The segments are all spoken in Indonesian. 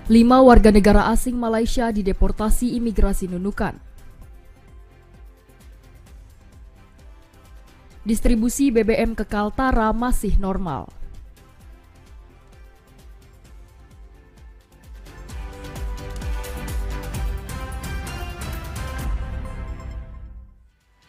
5 warga negara asing Malaysia dideportasi imigrasi Nunukan. Distribusi BBM ke Kaltara masih normal.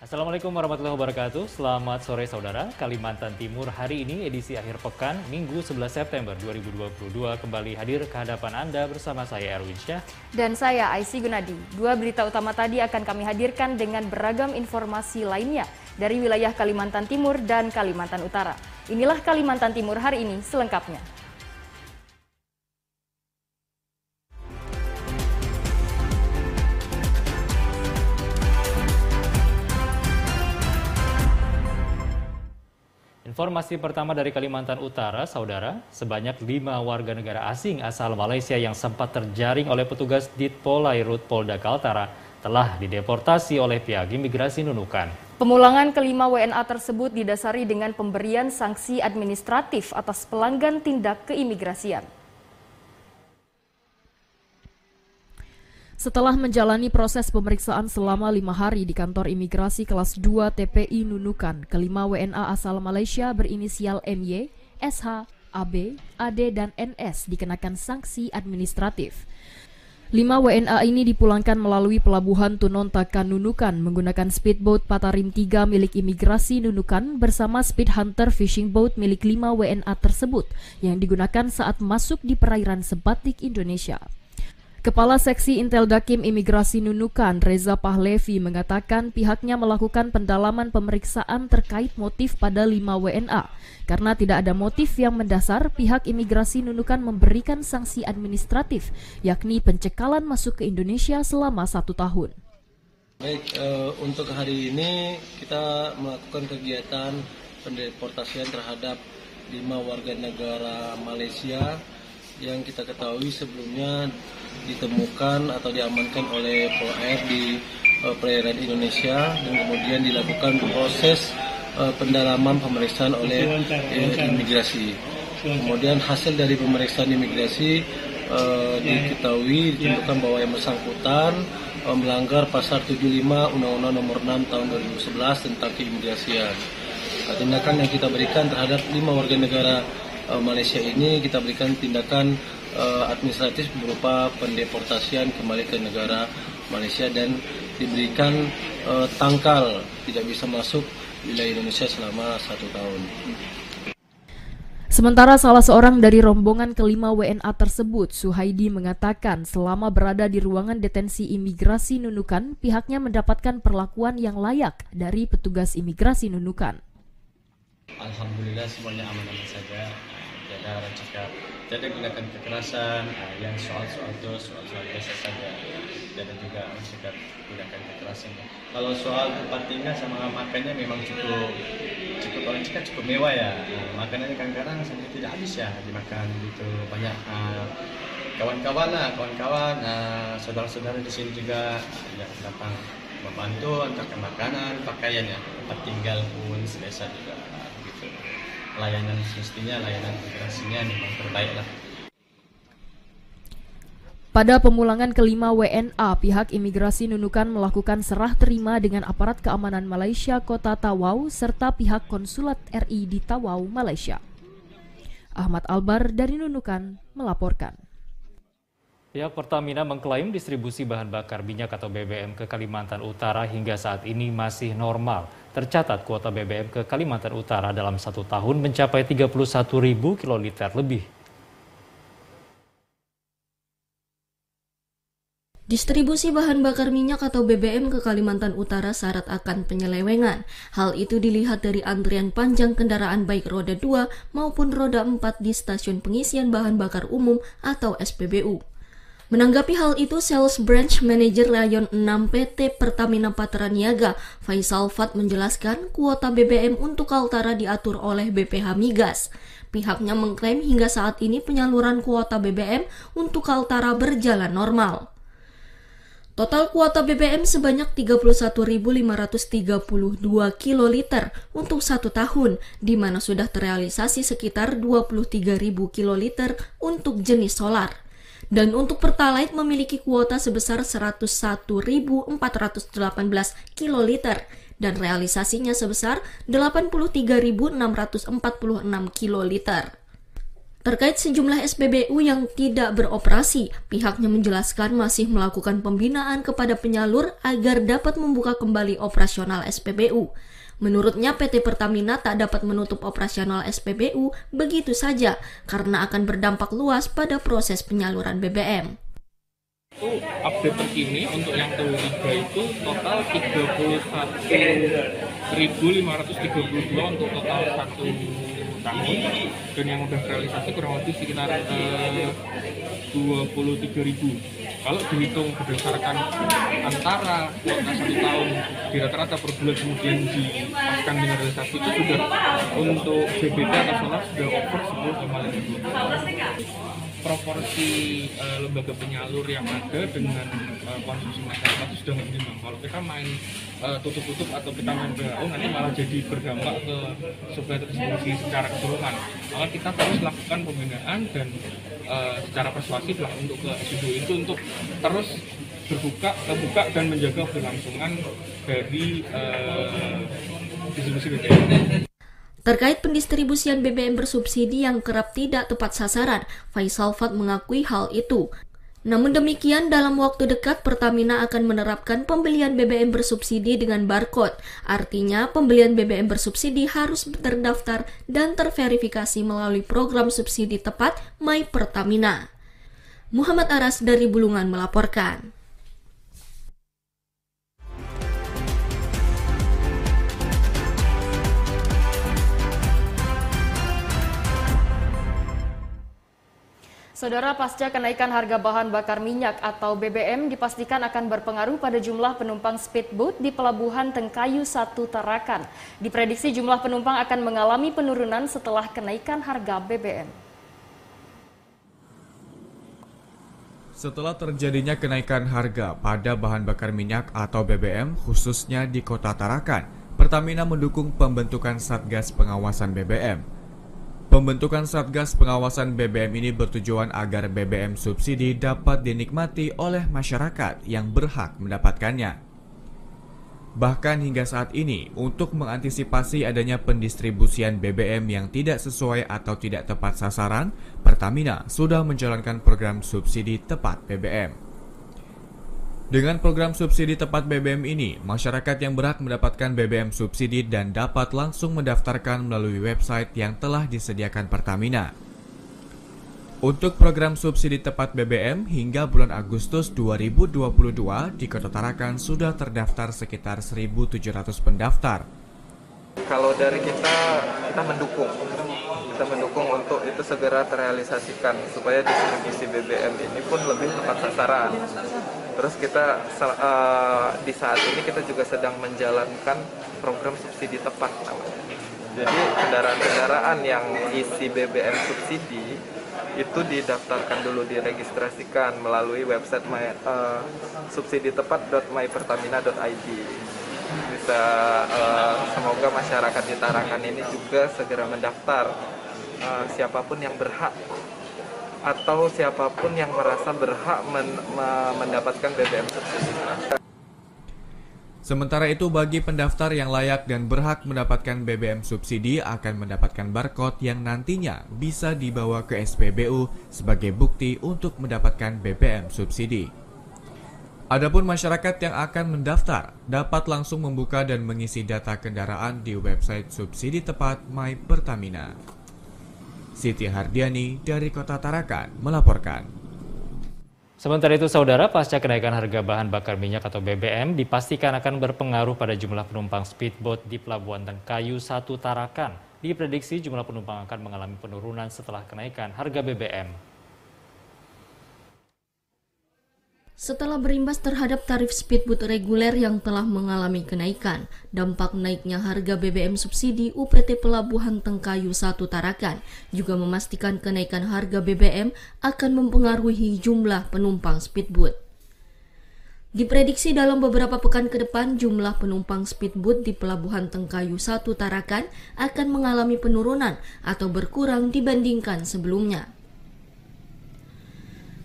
Assalamualaikum warahmatullahi wabarakatuh. Selamat sore saudara. Kalimantan Timur hari ini edisi akhir pekan Minggu 11 September 2022 kembali hadir ke hadapan Anda bersama saya Erwin Syah dan saya Aisy Gunadi. Dua berita utama tadi akan kami hadirkan dengan beragam informasi lainnya dari wilayah Kalimantan Timur dan Kalimantan Utara. Inilah Kalimantan Timur hari ini selengkapnya. Informasi pertama dari Kalimantan Utara, saudara, sebanyak 5 warga negara asing asal Malaysia yang sempat terjaring oleh petugas Ditpolairut Polda Kaltara telah dideportasi oleh pihak imigrasi Nunukan. Pemulangan kelima WNA tersebut didasari dengan pemberian sanksi administratif atas pelanggan tindak keimigrasian. Setelah menjalani proses pemeriksaan selama 5 hari di kantor imigrasi kelas 2 TPI Nunukan, kelima WNA asal Malaysia berinisial MY, SH, AB, AD, dan NS dikenakan sanksi administratif. 5 WNA ini dipulangkan melalui pelabuhan Tunontakan Nunukan menggunakan speedboat Patarim 3 milik imigrasi Nunukan bersama speed hunter fishing boat milik 5 WNA tersebut yang digunakan saat masuk di perairan Sebatik, Indonesia. Kepala Seksi Intel Dakim Imigrasi Nunukan, Reza Pahlevi, mengatakan pihaknya melakukan pendalaman pemeriksaan terkait motif pada 5 WNA. Karena tidak ada motif yang mendasar, pihak imigrasi Nunukan memberikan sanksi administratif, yakni pencekalan masuk ke Indonesia selama 1 tahun. Baik, untuk hari ini kita melakukan kegiatan pendeportasian terhadap 5 warga negara Malaysia yang kita ketahui sebelumnya ditemukan atau diamankan oleh Polair di perairan Indonesia dan kemudian dilakukan proses pendalaman pemeriksaan oleh imigrasi. Kemudian hasil dari pemeriksaan imigrasi ditentukan bahwa yang bersangkutan melanggar pasal 75 Undang-Undang Nomor 6 Tahun 2011 tentang keimigrasian. Tindakan yang kita berikan terhadap 5 warga negara Malaysia ini kita berikan tindakan administratif berupa pendeportasian kembali ke negara Malaysia dan diberikan tangkal tidak bisa masuk wilayah Indonesia selama 1 tahun. Sementara salah seorang dari rombongan kelima WNA tersebut, Suhaidi, mengatakan selama berada di ruangan detensi imigrasi Nunukan, pihaknya mendapatkan perlakuan yang layak dari petugas imigrasi Nunukan. Alhamdulillah semuanya aman-aman saja. Tidak gunakan kekerasan, yang soal-soal itu soal-soal biasa saja. Dan juga tidak gunakan kekerasan. Kalau soal tempat tinggal sama makannya memang cukup orang cakap cukup mewah ya. Makanannya kadang-kadang sampai tidak habis ya dimakan gitu. Banyak kawan-kawan, saudara-saudara di sini juga yang datang membantu antarkan makanan, pakaian ya, tempat tinggal pun selesai juga gitu. Layanan semestinya, layanan imigrasinya memang terbaik lah. Pada pemulangan kelima WNA, pihak imigrasi Nunukan melakukan serah terima dengan aparat keamanan Malaysia Kota Tawau serta pihak konsulat RI di Tawau, Malaysia. Ahmad Albar dari Nunukan melaporkan. Pihak Pertamina mengklaim distribusi bahan bakar minyak atau BBM ke Kalimantan Utara hingga saat ini masih normal. Tercatat kuota BBM ke Kalimantan Utara dalam 1 tahun mencapai 31.000 kiloliter lebih. Distribusi bahan bakar minyak atau BBM ke Kalimantan Utara syarat akan penyelewengan. Hal itu dilihat dari antrian panjang kendaraan baik roda 2 maupun roda 4 di stasiun pengisian bahan bakar umum atau SPBU. Menanggapi hal itu, Sales Branch Manager Rayon 6 PT Pertamina Patraniaga, Faisal Fat, menjelaskan kuota BBM untuk Kaltara diatur oleh BPH Migas. Pihaknya mengklaim hingga saat ini penyaluran kuota BBM untuk Kaltara berjalan normal. Total kuota BBM sebanyak 31.532 kiloliter untuk 1 tahun, di mana sudah terrealisasi sekitar 23.000 kiloliter untuk jenis solar. Dan untuk Pertalite memiliki kuota sebesar 101.418 kiloliter dan realisasinya sebesar 83.646 kiloliter. Terkait sejumlah SPBU yang tidak beroperasi, pihaknya menjelaskan masih melakukan pembinaan kepada penyalur agar dapat membuka kembali operasional SPBU. Menurutnya PT Pertamina tak dapat menutup operasional SPBU begitu saja karena akan berdampak luas pada proses penyaluran BBM. Update terkini untuk yang T3 itu total 31.532 untuk total 1 tahun, dan yang udah realisasi kurang lebih sekitar 23.000. Kalau dihitung berdasarkan antara kuota 1 tahun di rata-rata per bulan kemudian dipaskan dengan realisasi itu sudah untuk BBT atau solar sudah over 10,5 proporsi lembaga penyalur yang ada dengan konsumsi masyarakat itu sudah nggak berimbang. Kalau kita main tutup-tutup atau kita main BHO nanti malah jadi berdampak ke suplai distribusi secara keseluruhan. Maka kita terus lakukan pembinaan dan secara persuasif lah untuk ke SPBU itu untuk terus terbuka dan menjaga keberlangsungan dari distribusi BBM. Terkait pendistribusian BBM bersubsidi yang kerap tidak tepat sasaran, Faisal Fat mengakui hal itu. Namun demikian, dalam waktu dekat Pertamina akan menerapkan pembelian BBM bersubsidi dengan barcode. Artinya, pembelian BBM bersubsidi harus terdaftar dan terverifikasi melalui program subsidi tepat My Pertamina. Muhammad Aras dari Bulungan melaporkan. Saudara, pasca kenaikan harga bahan bakar minyak atau BBM dipastikan akan berpengaruh pada jumlah penumpang speedboat di Pelabuhan Tengkayu 1 Tarakan. Diprediksi jumlah penumpang akan mengalami penurunan setelah kenaikan harga BBM. Setelah terjadinya kenaikan harga pada bahan bakar minyak atau BBM khususnya di Kota Tarakan, Pertamina mendukung pembentukan Satgas Pengawasan BBM. Pembentukan Satgas Pengawasan BBM ini bertujuan agar BBM subsidi dapat dinikmati oleh masyarakat yang berhak mendapatkannya. Bahkan hingga saat ini, untuk mengantisipasi adanya pendistribusian BBM yang tidak sesuai atau tidak tepat sasaran, Pertamina sudah menjalankan program subsidi tepat BBM. Dengan program subsidi tepat BBM ini, masyarakat yang berhak mendapatkan BBM subsidi dan dapat langsung mendaftarkan melalui website yang telah disediakan Pertamina. Untuk program subsidi tepat BBM hingga bulan Agustus 2022 di Kota Tarakan sudah terdaftar sekitar 1.700 pendaftar. Kalau dari kita mendukung untuk itu segera terrealisasikan supaya distribusi BBM ini pun lebih tepat sasaran. Terus kita di saat ini kita juga sedang menjalankan program subsidi tepat namanya. Jadi kendaraan-kendaraan yang isi BBM subsidi itu didaftarkan dulu, diregistrasikan melalui website subsiditepat.mypertamina.id. Bisa semoga masyarakat di Tarakan ini juga segera mendaftar, siapapun yang berhak atau siapapun yang merasa berhak mendapatkan BBM subsidi. Sementara itu, bagi pendaftar yang layak dan berhak mendapatkan BBM subsidi akan mendapatkan barcode yang nantinya bisa dibawa ke SPBU sebagai bukti untuk mendapatkan BBM subsidi. Adapun masyarakat yang akan mendaftar dapat langsung membuka dan mengisi data kendaraan di website subsidi tepat My Pertamina. Siti Hardiani dari Kota Tarakan melaporkan. Sementara itu, saudara, pasca kenaikan harga bahan bakar minyak atau BBM dipastikan akan berpengaruh pada jumlah penumpang speedboat di Pelabuhan Tengkayu 1 Tarakan. Diprediksi jumlah penumpang akan mengalami penurunan setelah kenaikan harga BBM. Setelah berimbas terhadap tarif speedboat reguler yang telah mengalami kenaikan, dampak naiknya harga BBM subsidi UPT Pelabuhan Tengkayu 1 Tarakan juga memastikan kenaikan harga BBM akan mempengaruhi jumlah penumpang speedboat. Diprediksi dalam beberapa pekan ke depan, jumlah penumpang speedboat di Pelabuhan Tengkayu 1 Tarakan akan mengalami penurunan atau berkurang dibandingkan sebelumnya.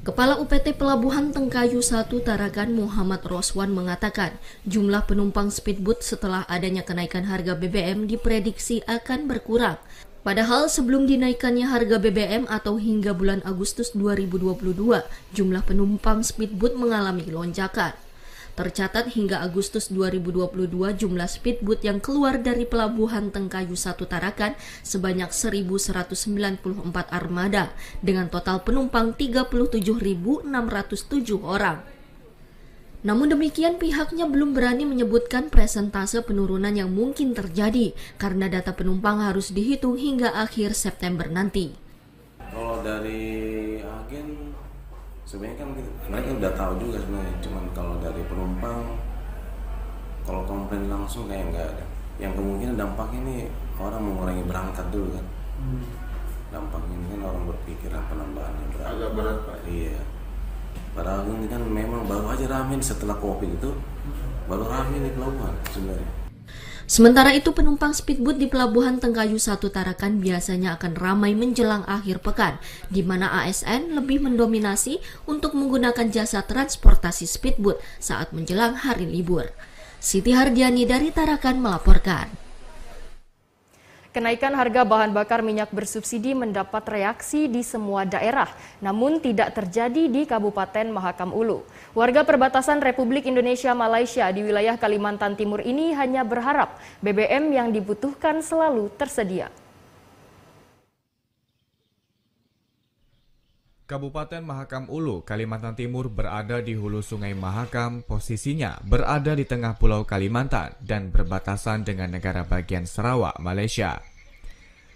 Kepala UPT Pelabuhan Tengkayu 1 Tarakan Muhammad Roswan mengatakan jumlah penumpang speedboat setelah adanya kenaikan harga BBM diprediksi akan berkurang. Padahal sebelum dinaikannya harga BBM atau hingga bulan Agustus 2022, jumlah penumpang speedboat mengalami lonjakan. Tercatat hingga Agustus 2022 jumlah speedboat yang keluar dari Pelabuhan Tengkayu 1 Tarakan sebanyak 1.194 armada dengan total penumpang 37.607 orang. Namun demikian pihaknya belum berani menyebutkan persentase penurunan yang mungkin terjadi karena data penumpang harus dihitung hingga akhir September nanti. Kalau dari agen sebenarnya kan mereka udah tahu juga sebenarnya, cuman kalau dari penumpang kalau komplain langsung kayak nggak ada. Yang kemungkinan dampaknya ini orang mengurangi berangkat dulu kan. Dampaknya ini kan orang berpikir penambahannya berat. Agak berat Pak. Iya. Padahal ini kan memang baru aja rame setelah COVID itu, baru rame di pelabuhan sebenarnya. Sementara itu penumpang speedboat di Pelabuhan Tengkayu 1 Tarakan biasanya akan ramai menjelang akhir pekan, di mana ASN lebih mendominasi untuk menggunakan jasa transportasi speedboat saat menjelang hari libur. Siti Hardiani dari Tarakan melaporkan. Kenaikan harga bahan bakar minyak bersubsidi mendapat reaksi di semua daerah, namun tidak terjadi di Kabupaten Mahakam Ulu. Warga perbatasan Republik Indonesia Malaysia di wilayah Kalimantan Timur ini hanya berharap BBM yang dibutuhkan selalu tersedia. Kabupaten Mahakam Ulu, Kalimantan Timur berada di hulu Sungai Mahakam, posisinya berada di tengah Pulau Kalimantan dan berbatasan dengan negara bagian Sarawak, Malaysia.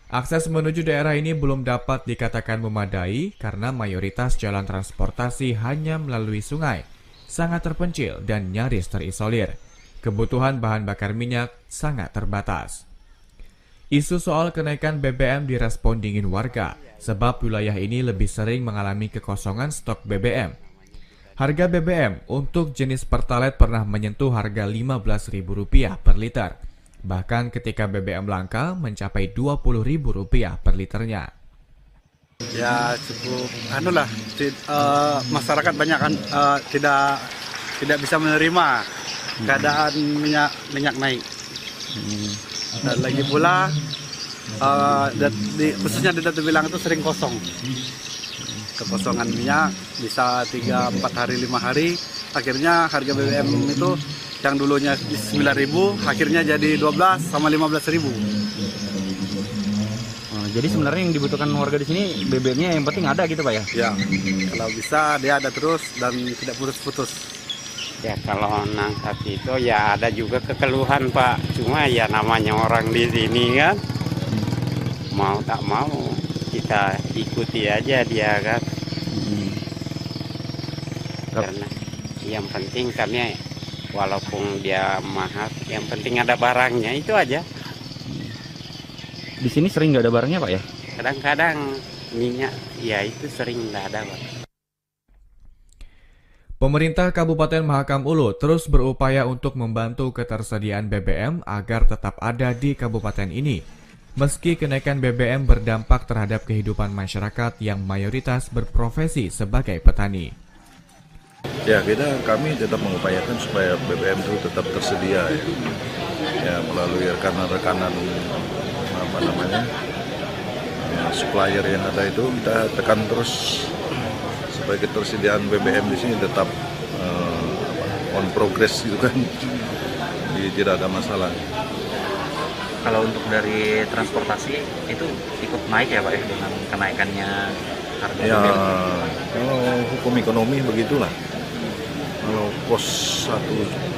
Akses menuju daerah ini belum dapat dikatakan memadai karena mayoritas jalan transportasi hanya melalui sungai, sangat terpencil dan nyaris terisolir. Kebutuhan bahan bakar minyak sangat terbatas. Isu soal kenaikan BBM direspon dingin warga, sebab wilayah ini lebih sering mengalami kekosongan stok BBM. Harga BBM untuk jenis Pertalite pernah menyentuh harga Rp15.000 per liter. Bahkan ketika BBM langka mencapai Rp20.000 per liternya. Ya cukup, masyarakat banyak kan tidak bisa menerima keadaan minyak naik. Dan lagi pula khususnya di Datu Bilang itu sering kosong. Kekosongan minyak bisa 3, 4 hari, 5 hari. Akhirnya harga BBM itu yang dulunya 9.000 akhirnya jadi 12 sama 15.000. Jadi sebenarnya yang dibutuhkan warga di sini BBM-nya yang penting ada gitu Pak ya? Ya, kalau bisa dia ada terus dan tidak putus-putus. Ya kalau nangkap itu ya ada juga kekeluhan Pak. Cuma ya namanya orang di sini kan, mau tak mau kita ikuti aja dia kan. Karena yang penting kami walaupun dia mahal, yang penting ada barangnya itu aja. Di sini sering nggak ada barangnya Pak ya? Kadang-kadang minyak ya itu sering nggak ada Pak. Pemerintah Kabupaten Mahakam Ulu terus berupaya untuk membantu ketersediaan BBM agar tetap ada di kabupaten ini. Meski kenaikan BBM berdampak terhadap kehidupan masyarakat yang mayoritas berprofesi sebagai petani. Ya, kami tetap mengupayakan supaya BBM itu tetap tersedia ya melalui rekanan-rekanan supplier yang ada itu kita tekan terus supaya ketersediaan BBM di sini tetap on progress gitu kan, jadi tidak ada masalah. Kalau untuk dari transportasi itu ikut naik ya Pak ya dengan kenaikannya harga BBM? Ya, kalau hukum ekonomi begitulah. Kalau pos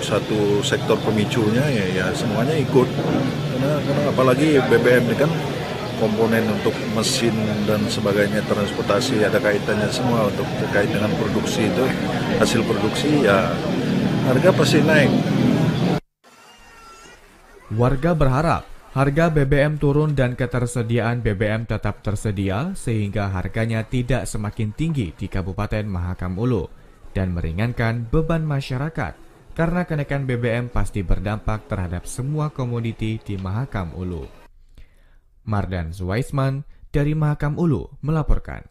satu sektor pemicunya ya semuanya ikut. Karena apalagi BBM ini kan komponen untuk mesin dan sebagainya, transportasi ada kaitannya semua untuk terkait dengan produksi itu, hasil produksi ya harga pasti naik. Warga berharap harga BBM turun dan ketersediaan BBM tetap tersedia sehingga harganya tidak semakin tinggi di Kabupaten Mahakam Ulu dan meringankan beban masyarakat karena kenaikan BBM pasti berdampak terhadap semua komoditi di Mahakam Ulu. Mardan Zuwaisman dari Mahakam Ulu melaporkan.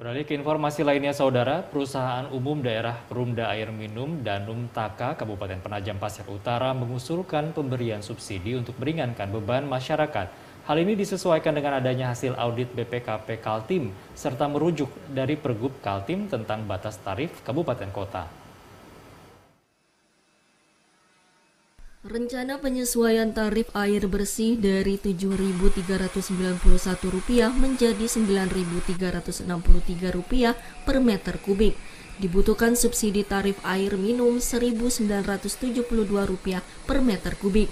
Beralih ke informasi lainnya, Saudara, Perusahaan Umum Daerah Perumda Air Minum Danum Taka Kabupaten Penajam Pasir Utara mengusulkan pemberian subsidi untuk meringankan beban masyarakat. Hal ini disesuaikan dengan adanya hasil audit BPKP Kaltim serta merujuk dari Pergub Kaltim tentang batas tarif kabupaten kota. Rencana penyesuaian tarif air bersih dari Rp7.391 menjadi Rp9.363 per meter kubik. Dibutuhkan subsidi tarif air minum Rp1.972 per meter kubik.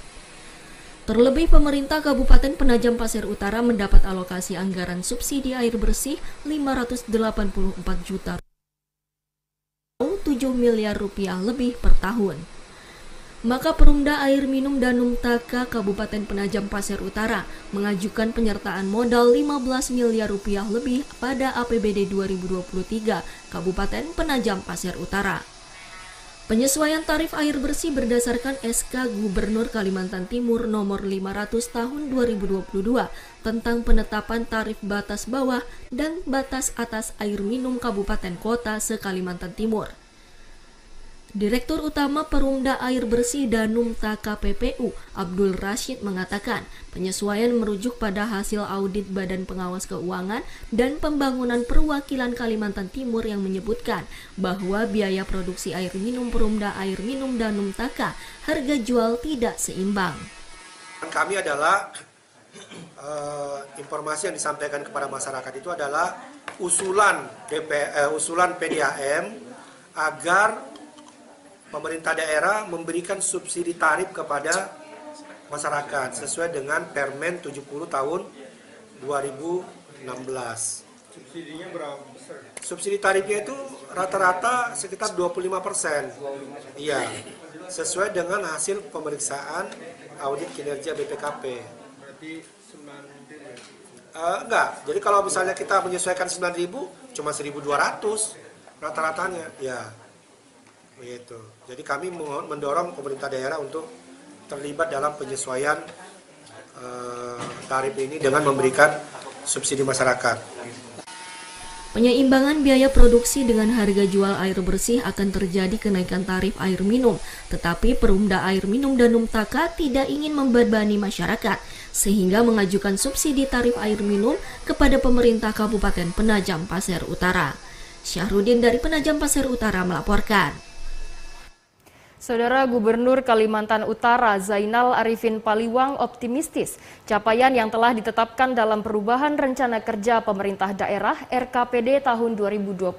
Terlebih pemerintah Kabupaten Penajam Pasir Utara mendapat alokasi anggaran subsidi air bersih Rp584 juta atau Rp7 miliar lebih per tahun. Maka Perumda Air Minum Danum Taka Kabupaten Penajam Pasir Utara mengajukan penyertaan modal Rp15 miliar lebih pada APBD 2023 Kabupaten Penajam Pasir Utara. Penyesuaian tarif air bersih berdasarkan SK Gubernur Kalimantan Timur nomor 500 tahun 2022 tentang penetapan tarif batas bawah dan batas atas air minum kabupaten kota se-Kalimantan Timur. Direktur Utama Perumda Air Bersih Danum Taka PPU, Abdul Rashid mengatakan, penyesuaian merujuk pada hasil audit Badan Pengawas Keuangan dan Pembangunan Perwakilan Kalimantan Timur yang menyebutkan bahwa biaya produksi air minum Perumda Air Minum Danum Taka harga jual tidak seimbang. Kami adalah informasi yang disampaikan kepada masyarakat itu adalah usulan PDAM agar pemerintah daerah memberikan subsidi tarif kepada masyarakat sesuai dengan Permen 70 tahun 2016. Subsidinya berapa besar? Subsidi tarifnya itu rata-rata sekitar 25%. Iya, sesuai dengan hasil pemeriksaan audit kinerja BPKP. Berarti 9.000? Enggak, jadi kalau misalnya kita menyesuaikan 9.000, cuma 1.200 rata-ratanya, ya. Begitu. Jadi kami mendorong pemerintah daerah untuk terlibat dalam penyesuaian tarif ini dengan memberikan subsidi masyarakat. Penyeimbangan biaya produksi dengan harga jual air bersih akan terjadi kenaikan tarif air minum, tetapi Perumda Air Minum Danum Taka tidak ingin membebani masyarakat, sehingga mengajukan subsidi tarif air minum kepada pemerintah Kabupaten Penajam Pasir Utara. Syahrudin dari Penajam Pasir Utara melaporkan. Saudara Gubernur Kalimantan Utara Zainal Arifin Paliwang optimistis capaian yang telah ditetapkan dalam perubahan rencana kerja pemerintah daerah RKPD tahun 2022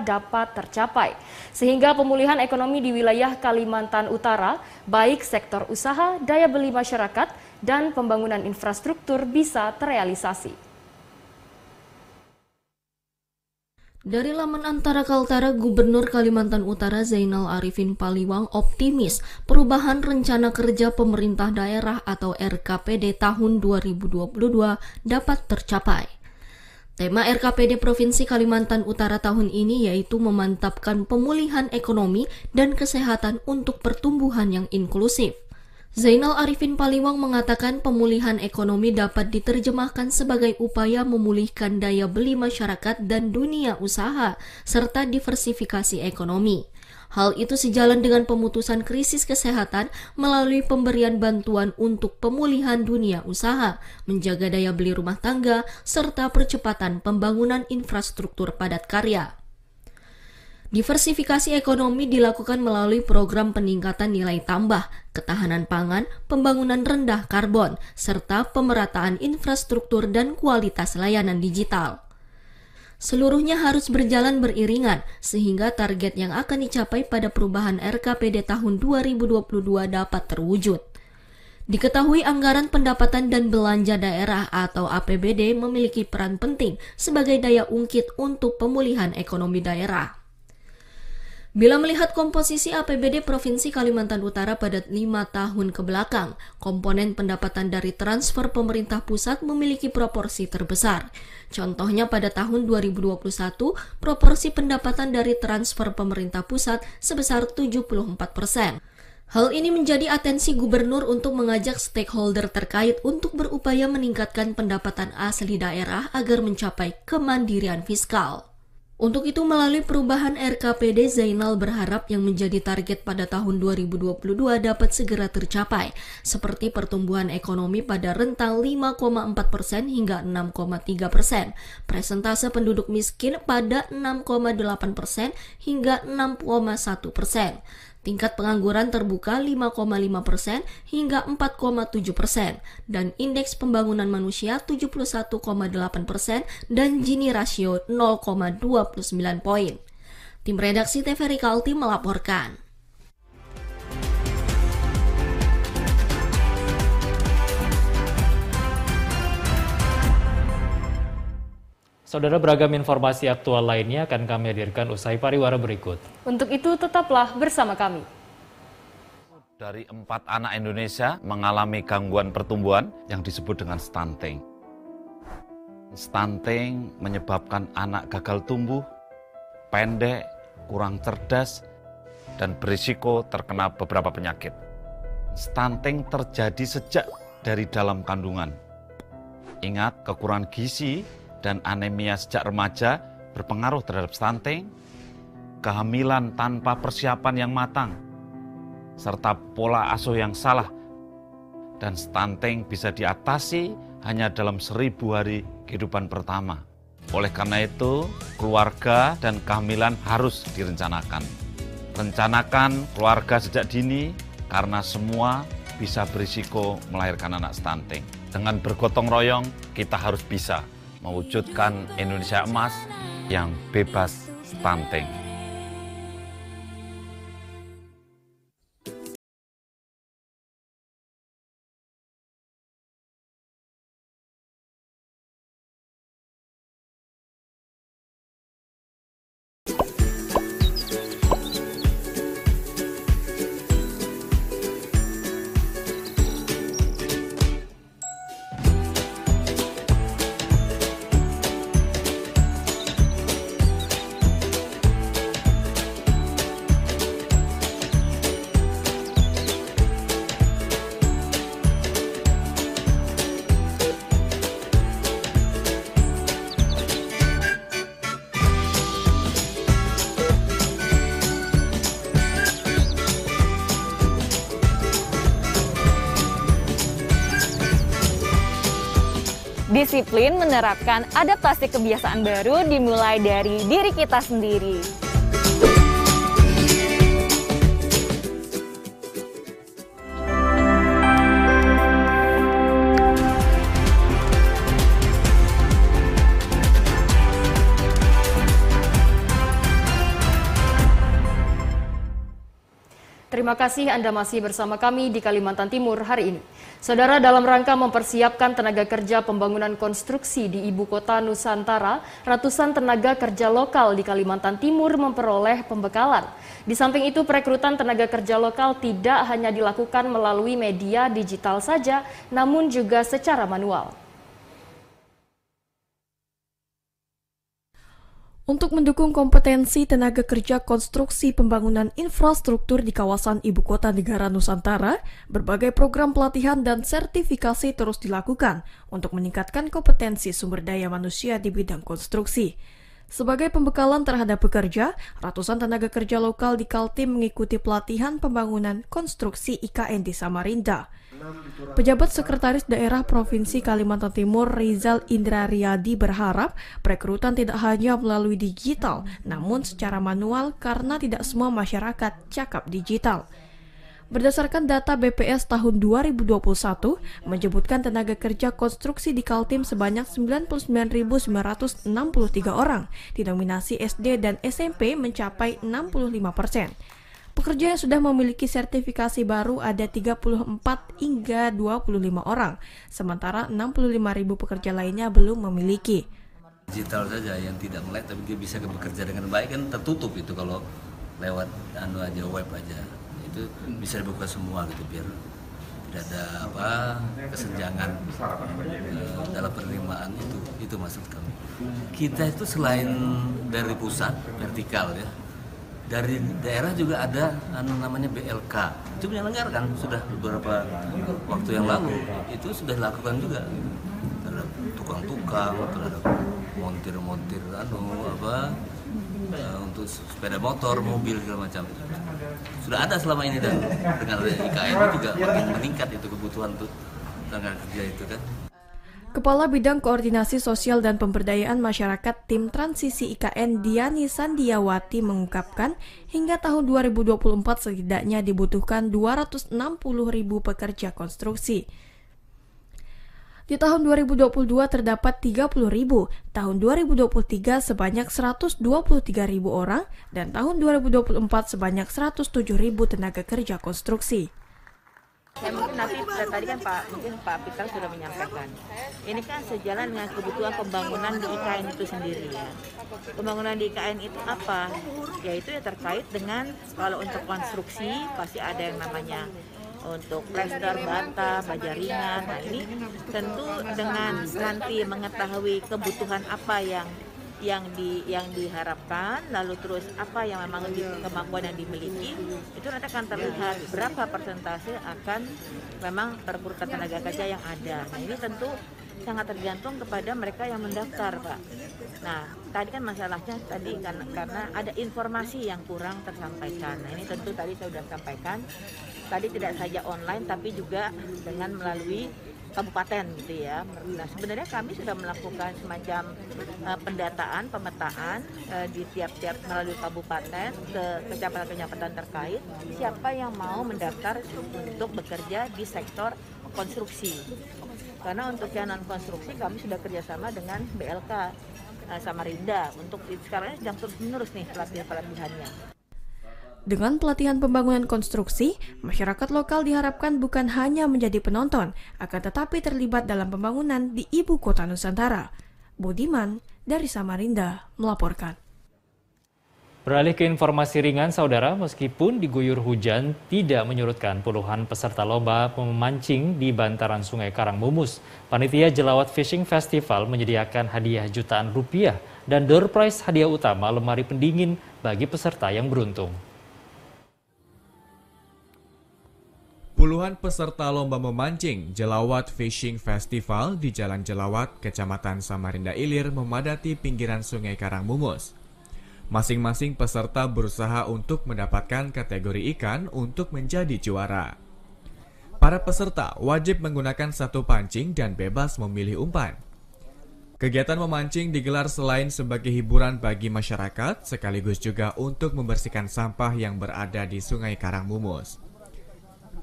dapat tercapai. Sehingga pemulihan ekonomi di wilayah Kalimantan Utara, baik sektor usaha, daya beli masyarakat, dan pembangunan infrastruktur bisa terrealisasi. Dari laman Antara Kaltara, Gubernur Kalimantan Utara Zainal Arifin Paliwang optimis perubahan rencana kerja pemerintah daerah atau RKPD tahun 2022 dapat tercapai. Tema RKPD Provinsi Kalimantan Utara tahun ini yaitu memantapkan pemulihan ekonomi dan kesehatan untuk pertumbuhan yang inklusif. Zainal Arifin Paliwang mengatakan pemulihan ekonomi dapat diterjemahkan sebagai upaya memulihkan daya beli masyarakat dan dunia usaha, serta diversifikasi ekonomi. Hal itu sejalan dengan pemutusan krisis kesehatan melalui pemberian bantuan untuk pemulihan dunia usaha, menjaga daya beli rumah tangga, serta percepatan pembangunan infrastruktur padat karya. Diversifikasi ekonomi dilakukan melalui program peningkatan nilai tambah, ketahanan pangan, pembangunan rendah karbon, serta pemerataan infrastruktur dan kualitas layanan digital. Seluruhnya harus berjalan beriringan, sehingga target yang akan dicapai pada perubahan RKPD tahun 2022 dapat terwujud. Diketahui anggaran pendapatan dan belanja daerah atau APBD memiliki peran penting sebagai daya ungkit untuk pemulihan ekonomi daerah. Bila melihat komposisi APBD Provinsi Kalimantan Utara pada 5 tahun ke belakang, komponen pendapatan dari transfer pemerintah pusat memiliki proporsi terbesar. Contohnya pada tahun 2021, proporsi pendapatan dari transfer pemerintah pusat sebesar 74%. Hal ini menjadi atensi gubernur untuk mengajak stakeholder terkait untuk berupaya meningkatkan pendapatan asli daerah agar mencapai kemandirian fiskal. Untuk itu, melalui perubahan RKPD, Zainal berharap yang menjadi target pada tahun 2022 dapat segera tercapai, seperti pertumbuhan ekonomi pada rentang 5,4% hingga 6,3%, presentase penduduk miskin pada 6,8% hingga 6,1%, tingkat pengangguran terbuka 5,5% hingga 4,7%, dan indeks pembangunan manusia 71,8% dan Gini rasio 0,29 poin. Tim redaksi TVRI Kaltim melaporkan. Saudara, beragam informasi aktual lainnya akan kami hadirkan usai pariwara berikut. Untuk itu tetaplah bersama kami. Dari 4 anak Indonesia mengalami gangguan pertumbuhan yang disebut dengan stunting. Stunting menyebabkan anak gagal tumbuh, pendek, kurang cerdas, dan berisiko terkena beberapa penyakit. Stunting terjadi sejak dari dalam kandungan. Ingat, kekurangan gizi dan anemia sejak remaja berpengaruh terhadap stunting, kehamilan tanpa persiapan yang matang, serta pola asuh yang salah. Dan stunting bisa diatasi hanya dalam 1000 hari kehidupan pertama. Oleh karena itu, keluarga dan kehamilan harus direncanakan. Rencanakan keluarga sejak dini karena semua bisa berisiko melahirkan anak stunting. Dengan bergotong royong, kita harus bisa mewujudkan Indonesia emas yang bebas stunting. Disiplin menerapkan adaptasi kebiasaan baru dimulai dari diri kita sendiri. Terima kasih Anda masih bersama kami di Kalimantan Timur hari ini. Saudara, dalam rangka mempersiapkan tenaga kerja pembangunan konstruksi di Ibu Kota Nusantara, ratusan tenaga kerja lokal di Kalimantan Timur memperoleh pembekalan. Di samping itu, perekrutan tenaga kerja lokal tidak hanya dilakukan melalui media digital saja, namun juga secara manual. Untuk mendukung kompetensi tenaga kerja konstruksi pembangunan infrastruktur di kawasan Ibu Kota Negara Nusantara, berbagai program pelatihan dan sertifikasi terus dilakukan untuk meningkatkan kompetensi sumber daya manusia di bidang konstruksi. Sebagai pembekalan terhadap pekerja, ratusan tenaga kerja lokal di Kaltim mengikuti pelatihan pembangunan konstruksi IKN di Samarinda. Pejabat Sekretaris Daerah Provinsi Kalimantan Timur Rizal Indra Riyadi berharap perekrutan tidak hanya melalui digital, namun secara manual karena tidak semua masyarakat cakap digital. Berdasarkan data BPS tahun 2021, menyebutkan tenaga kerja konstruksi di Kaltim sebanyak 99.963 orang, didominasi SD dan SMP mencapai 65%. Pekerja yang sudah memiliki sertifikasi baru ada 34 hingga 25 orang, sementara 65.000 pekerja lainnya belum memiliki. Digital saja yang tidak melek tapi dia bisa bekerja dengan baik kan tertutup itu kalau lewat aja web aja. Itu bisa dibuka semua gitu biar tidak ada kesenjangan dalam penerimaan itu maksud kami. Kita itu selain dari pusat vertikal ya, dari daerah juga ada namanya BLK. Itu menyelenggarakan sudah beberapa waktu yang lalu. Itu sudah dilakukan juga terhadap tukang-tukang, terhadap montir-montir untuk sepeda motor, mobil segala macam. Sudah ada selama ini dan dengan IKN itu juga makin meningkat itu kebutuhan untuk tenaga kerja itu kan. Kepala Bidang Koordinasi Sosial dan Pemberdayaan Masyarakat Tim Transisi IKN Diani Sandiawati mengungkapkan hingga tahun 2024 setidaknya dibutuhkan 260.000 pekerja konstruksi. Di tahun 2022 terdapat 30.000, tahun 2023 sebanyak 123.000 orang, dan tahun 2024 sebanyak 107.000 tenaga kerja konstruksi. Ya mungkin nanti tadi kan Pak Peter sudah menyampaikan. Ini kan sejalan dengan kebutuhan pembangunan di IKN itu sendiri ya. Pembangunan di IKN itu apa? Yaitu ya terkait dengan kalau untuk konstruksi pasti ada yang namanya untuk plester, bata, baja ringan. Nah ini tentu dengan nanti mengetahui kebutuhan apa yang diharapkan, lalu terus apa yang memang kemampuan yang dimiliki, itu nanti akan terlihat berapa persentase akan memang perputaran tenaga kerja yang ada. Nah ini tentu sangat tergantung kepada mereka yang mendaftar, Pak. Nah tadi kan masalahnya tadi karena ada informasi yang kurang tersampaikan. Nah ini tentu tadi saya sudah sampaikan, tadi tidak saja online tapi juga dengan melalui kabupaten gitu ya. Nah sebenarnya kami sudah melakukan semacam pendataan, pemetaan di tiap-tiap melalui kabupaten ke kecamatan-kecamatan terkait siapa yang mau mendaftar untuk bekerja di sektor konstruksi. Karena untuk yang non konstruksi kami sudah kerjasama dengan BLK Samarinda untuk sekarang sedang terus menerus nih pelatihannya. Dengan pelatihan pembangunan konstruksi, masyarakat lokal diharapkan bukan hanya menjadi penonton, akan tetapi terlibat dalam pembangunan di Ibu Kota Nusantara. Budiman dari Samarinda melaporkan. Beralih ke informasi ringan, saudara, meskipun diguyur hujan, tidak menyurutkan puluhan peserta lomba memancing di bantaran Sungai Karangmumus. Panitia Jelawat Fishing Festival menyediakan hadiah jutaan rupiah dan door prize hadiah utama lemari pendingin bagi peserta yang beruntung. Puluhan peserta lomba memancing Jelawat Fishing Festival di Jalan Jelawat, Kecamatan Samarinda Ilir memadati pinggiran Sungai Karangmumus. Masing-masing peserta berusaha untuk mendapatkan kategori ikan untuk menjadi juara. Para peserta wajib menggunakan satu pancing dan bebas memilih umpan. Kegiatan memancing digelar selain sebagai hiburan bagi masyarakat, sekaligus juga untuk membersihkan sampah yang berada di Sungai Karangmumus.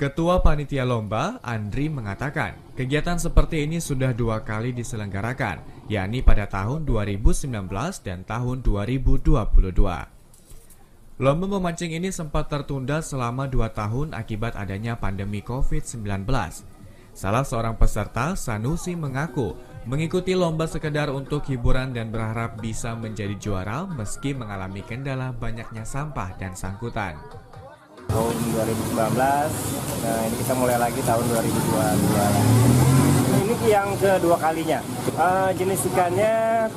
Ketua Panitia Lomba, Andri, mengatakan kegiatan seperti ini sudah 2 kali diselenggarakan, yakni pada tahun 2019 dan tahun 2022. Lomba memancing ini sempat tertunda selama 2 tahun akibat adanya pandemi COVID-19. Salah seorang peserta, Sanusi, mengaku mengikuti lomba sekedar untuk hiburan dan berharap bisa menjadi juara meski mengalami kendala banyaknya sampah dan sangkutan. Tahun 2019, nah ini kita mulai lagi tahun 2022. Ini yang kedua kalinya. Jenis ikannya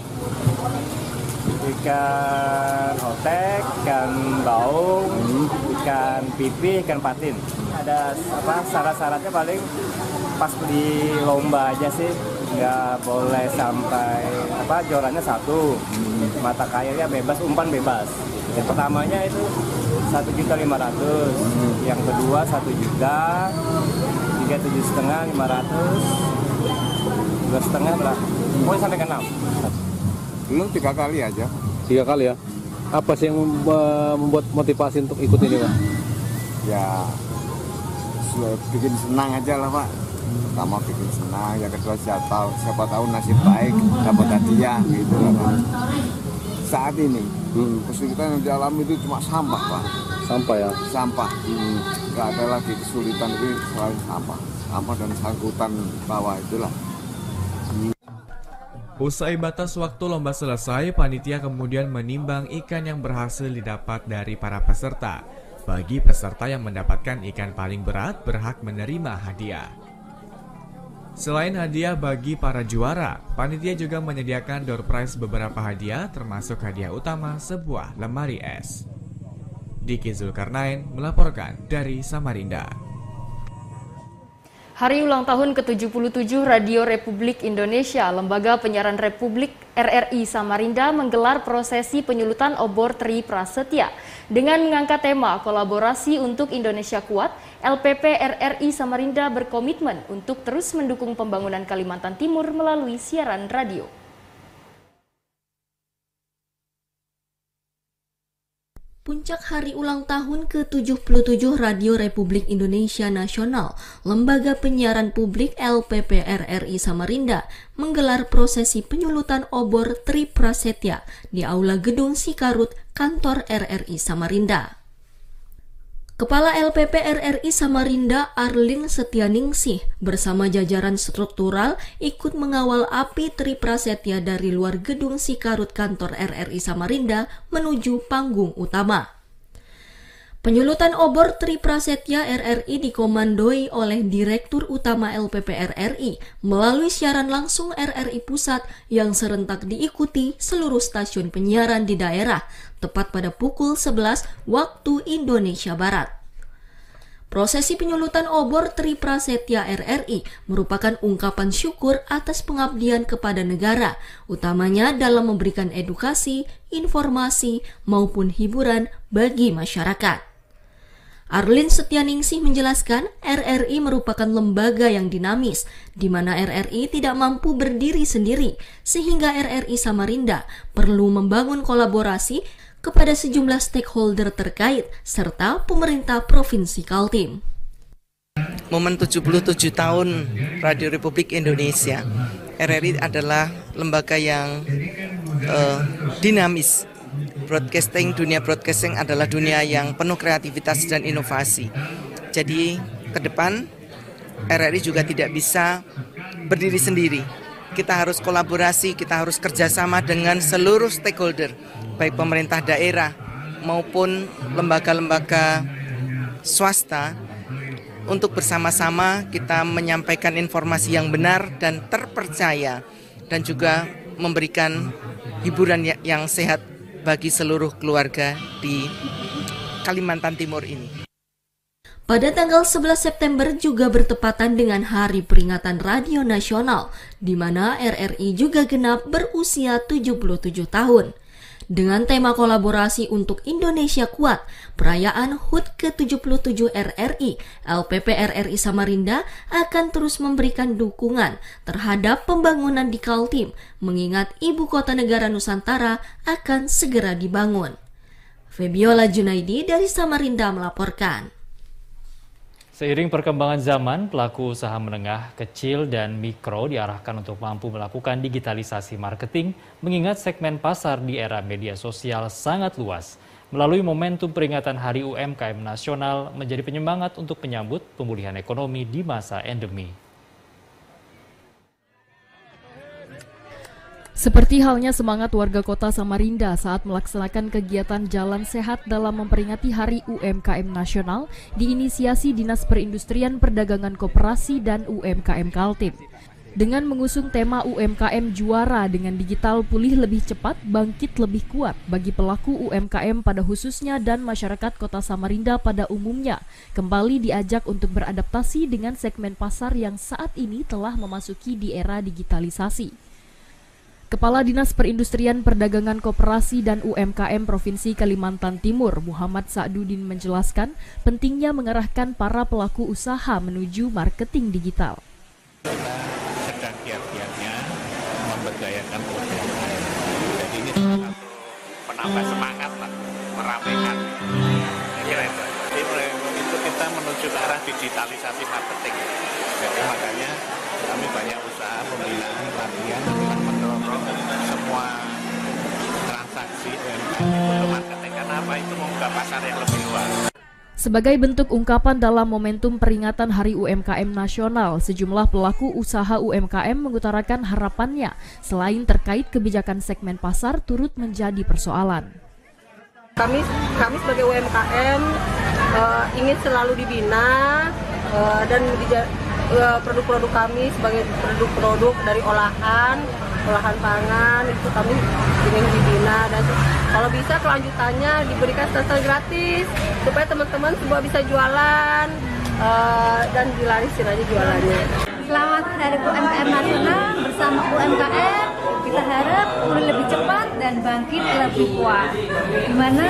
ikan otek, ikan baung, ikan pipih, ikan patin. Ada syarat-syaratnya paling pas di lomba aja sih, nggak boleh sampai jorannya 1, mata kailnya bebas, umpan bebas. Yang pertamanya itu 1.500.000, yang kedua 1 juta, 3 7,5, 500, 2,5 berapa? Pokoknya sampai ke 6. Belum 3 kali aja. 3 kali ya? Apa sih yang membuat motivasi untuk ikut ini, Pak? Ya, bikin senang aja lah, Pak. Pertama bikin senang, yang kedua siapa tahu nasib baik, dapat hadiah gitu lah, Pak. Saat ini kesulitan yang dialami itu cuma sampah, Pak. Sampah ya? Sampah. Nggak ada lagi kesulitan itu selain sampah. Sampah dan sangkutan bawah itulah. Usai batas waktu lomba selesai, panitia kemudian menimbang ikan yang berhasil didapat dari para peserta. Bagi peserta yang mendapatkan ikan paling berat berhak menerima hadiah. Selain hadiah bagi para juara, panitia juga menyediakan door prize beberapa hadiah termasuk hadiah utama sebuah lemari es. Diki Zulkarnain melaporkan dari Samarinda. Hari ulang tahun ke-77 Radio Republik Indonesia, Lembaga Penyiaran Republik RRI Samarinda menggelar prosesi penyulutan obor Tri Prasetya. Dengan mengangkat tema kolaborasi untuk Indonesia Kuat, LPP RRI Samarinda berkomitmen untuk terus mendukung pembangunan Kalimantan Timur melalui siaran radio. Puncak hari ulang tahun ke-77 Radio Republik Indonesia Nasional, Lembaga Penyiaran Publik LPP RRI Samarinda menggelar prosesi penyulutan obor Tri Prasetya di Aula Gedung Sikarut, kantor RRI Samarinda. Kepala LPP RRI Samarinda Arlin Setianingsih bersama jajaran struktural ikut mengawal api Tri Prasetya dari luar Gedung Sikarut kantor RRI Samarinda menuju panggung utama. Penyulutan obor Tri Prasetya RRI dikomandoi oleh Direktur Utama LPP RRI melalui siaran langsung RRI Pusat yang serentak diikuti seluruh stasiun penyiaran di daerah, tepat pada pukul 11 waktu Indonesia Barat. Prosesi penyulutan obor Tri Prasetya RRI merupakan ungkapan syukur atas pengabdian kepada negara, utamanya dalam memberikan edukasi, informasi, maupun hiburan bagi masyarakat. Arlin Setianingsih menjelaskan RRI merupakan lembaga yang dinamis, di mana RRI tidak mampu berdiri sendiri, sehingga RRI Samarinda perlu membangun kolaborasi kepada sejumlah stakeholder terkait, serta pemerintah Provinsi Kaltim. Momen 77 tahun Radio Republik Indonesia, RRI adalah lembaga yang dinamis. Dunia broadcasting adalah dunia yang penuh kreativitas dan inovasi. Jadi ke depan RRI juga tidak bisa berdiri sendiri. Kita harus kolaborasi, kita harus kerjasama dengan seluruh stakeholder, baik pemerintah daerah maupun lembaga-lembaga swasta, untuk bersama-sama kita menyampaikan informasi yang benar dan terpercaya, dan juga memberikan hiburan yang sehat bagi seluruh keluarga di Kalimantan Timur ini. Pada tanggal 11 September juga bertepatan dengan Hari Peringatan Radio Nasional, di mana RRI juga genap berusia 77 tahun. Dengan tema kolaborasi untuk Indonesia Kuat, perayaan HUT ke-77 RRI, LPP RRI Samarinda akan terus memberikan dukungan terhadap pembangunan di Kaltim, mengingat Ibu Kota Negara Nusantara akan segera dibangun. Febiola Junaidi dari Samarinda melaporkan. Seiring perkembangan zaman, pelaku usaha menengah, kecil, dan mikro diarahkan untuk mampu melakukan digitalisasi marketing, mengingat segmen pasar di era media sosial sangat luas. Melalui momentum peringatan Hari UMKM Nasional menjadi penyemangat untuk menyambut pemulihan ekonomi di masa endemi. Seperti halnya semangat warga kota Samarinda saat melaksanakan kegiatan Jalan Sehat dalam memperingati Hari UMKM Nasional diinisiasi Dinas Perindustrian Perdagangan Koperasi dan UMKM Kaltim. Dengan mengusung tema UMKM Juara dengan digital pulih lebih cepat, bangkit lebih kuat bagi pelaku UMKM pada khususnya dan masyarakat kota Samarinda pada umumnya, kembali diajak untuk beradaptasi dengan segmen pasar yang saat ini telah memasuki di era digitalisasi. Kepala Dinas Perindustrian Perdagangan Koperasi dan UMKM Provinsi Kalimantan Timur, Muhammad Sa'dudin menjelaskan pentingnya mengarahkan para pelaku usaha menuju marketing digital. Sedang giat-giatnya memberdayakan UMKM. Jadi ini salah satu penambah semangat lah, meramaikan. Itu kita menuju ke arah digitalisasi marketing. Jadi makanya kami banyak usaha pembinaan, pelatihan, mendorong semua transaksi UMKM itu marketing. Karena apa? Itu membuka pasar yang lebih luas. Sebagai bentuk ungkapan dalam momentum peringatan Hari UMKM Nasional, sejumlah pelaku usaha UMKM mengutarakan harapannya selain terkait kebijakan segmen pasar turut menjadi persoalan. Kami sebagai UMKM ingin selalu dibina dan produk-produk kami sebagai produk-produk dari olahan pangan itu kami ingin dibina, dan kalau bisa kelanjutannya diberikan starter gratis supaya teman-teman semua bisa jualan dan dilarisin aja jualannya. Selamat Hari UMKM Nasional bersama UMKM. Kita harap pulih lebih cepat dan bangkit lebih kuat. Di mana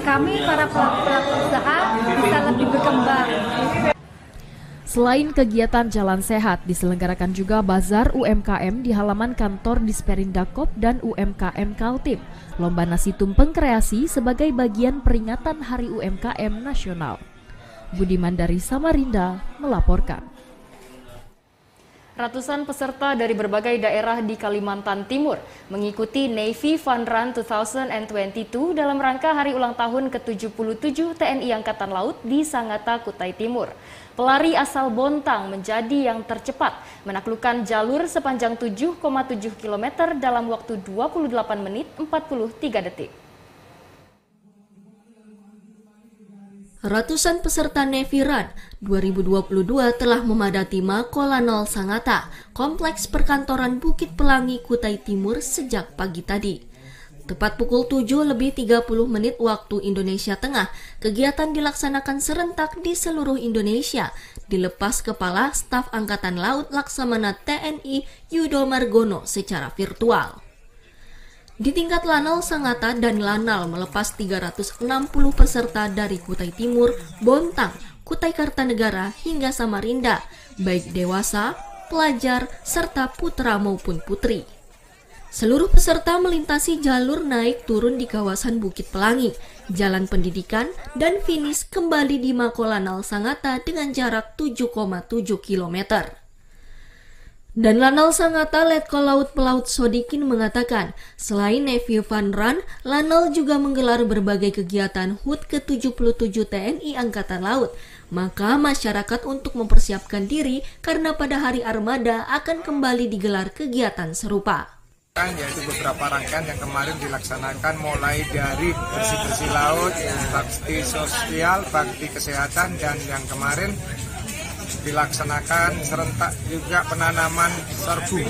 kami para pelaku usaha bisa lebih berkembang. Selain kegiatan Jalan Sehat, diselenggarakan juga bazar UMKM di halaman kantor Disperindakop dan UMKM Kaltim. Lomba nasi tumpeng kreasi sebagai bagian peringatan Hari UMKM Nasional. Budiman dari Samarinda melaporkan. Ratusan peserta dari berbagai daerah di Kalimantan Timur mengikuti Navy Fun Run 2022 dalam rangka hari ulang tahun ke-77 TNI Angkatan Laut di Sangatta, Kutai Timur. Pelari asal Bontang menjadi yang tercepat, menaklukkan jalur sepanjang 7,7 km dalam waktu 28 menit 43 detik. Ratusan peserta Navy Run 2022 telah memadati Makolanol Sangatta, kompleks perkantoran Bukit Pelangi, Kutai Timur sejak pagi tadi. Tepat pukul 7:30 waktu Indonesia Tengah, kegiatan dilaksanakan serentak di seluruh Indonesia, dilepas Kepala Staf Angkatan Laut Laksamana TNI Yudo Margono secara virtual. Di tingkat Lanal Sangatta dan Lanal melepas 360 peserta dari Kutai Timur, Bontang, Kutai Kartanegara hingga Samarinda, baik dewasa, pelajar, serta putra maupun putri. Seluruh peserta melintasi jalur naik turun di kawasan Bukit Pelangi, Jalan Pendidikan, dan finish kembali di Makolanol Sangatta dengan jarak 7,7 km. Dan Lanal Sangatta Letkol Laut Pelaut Sodikin mengatakan, selain Navy Fun Run, Lanal juga menggelar berbagai kegiatan HUT ke-77 TNI Angkatan Laut. Maka masyarakat untuk mempersiapkan diri karena pada hari armada akan kembali digelar kegiatan serupa. Yaitu beberapa rangkaian yang kemarin dilaksanakan mulai dari bersih-bersih laut, bakti sosial, bakti kesehatan, dan yang kemarin dilaksanakan serentak juga penanaman serbu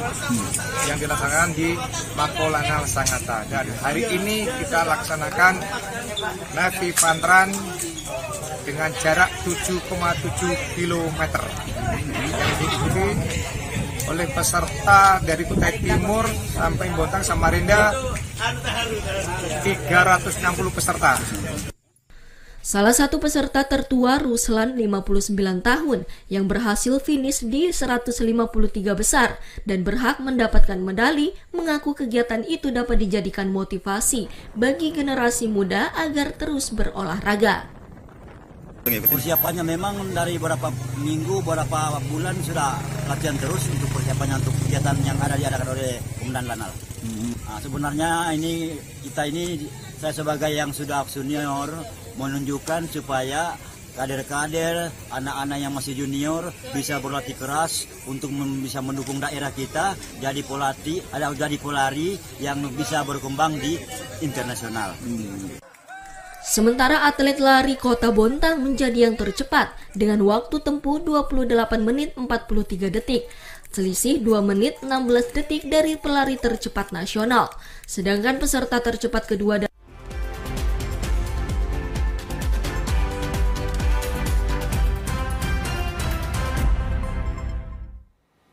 yang dilaksanakan di Makolanol Sangatta. Dan hari ini kita laksanakan Navy Fun Run dengan jarak 7,7 km yang diikuti oleh peserta dari Kutai Timur sampai Bontang Samarinda 360 peserta. Salah satu peserta tertua Ruslan 59 tahun yang berhasil finish di 153 besar dan berhak mendapatkan medali mengaku kegiatan itu dapat dijadikan motivasi bagi generasi muda agar terus berolahraga. Persiapannya memang dari beberapa minggu, beberapa bulan sudah latihan terus untuk persiapannya untuk kegiatan yang ada diadakan oleh Komandan Lanal. Nah, sebenarnya saya sebagai yang sudah senior menunjukkan supaya kader-kader, anak-anak yang masih junior bisa berlatih keras untuk bisa mendukung daerah kita jadi pelari yang bisa berkembang di internasional. Sementara atlet lari Kota Bontang menjadi yang tercepat dengan waktu tempuh 28 menit 43 detik. Selisih 2 menit 16 detik dari pelari tercepat nasional. Sedangkan peserta tercepat kedua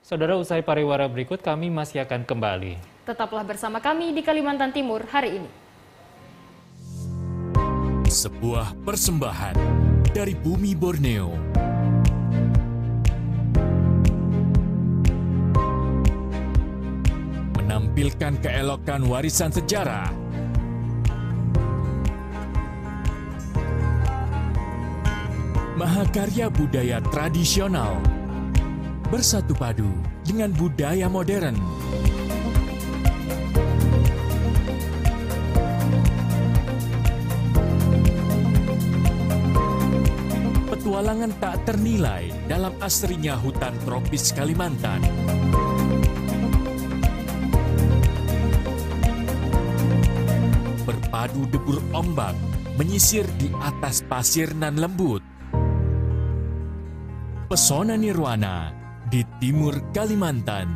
Saudara, usai pariwara berikut kami masih akan kembali. Tetaplah bersama kami di Kalimantan Timur hari ini. Sebuah persembahan dari bumi Borneo. Menampilkan keelokan warisan sejarah. Mahakarya budaya tradisional. Bersatu padu dengan budaya modern. Petualangan tak ternilai dalam asrinya hutan tropis Kalimantan. Berpadu debur ombak menyisir di atas pasir nan lembut. Pesona nirwana di timur Kalimantan.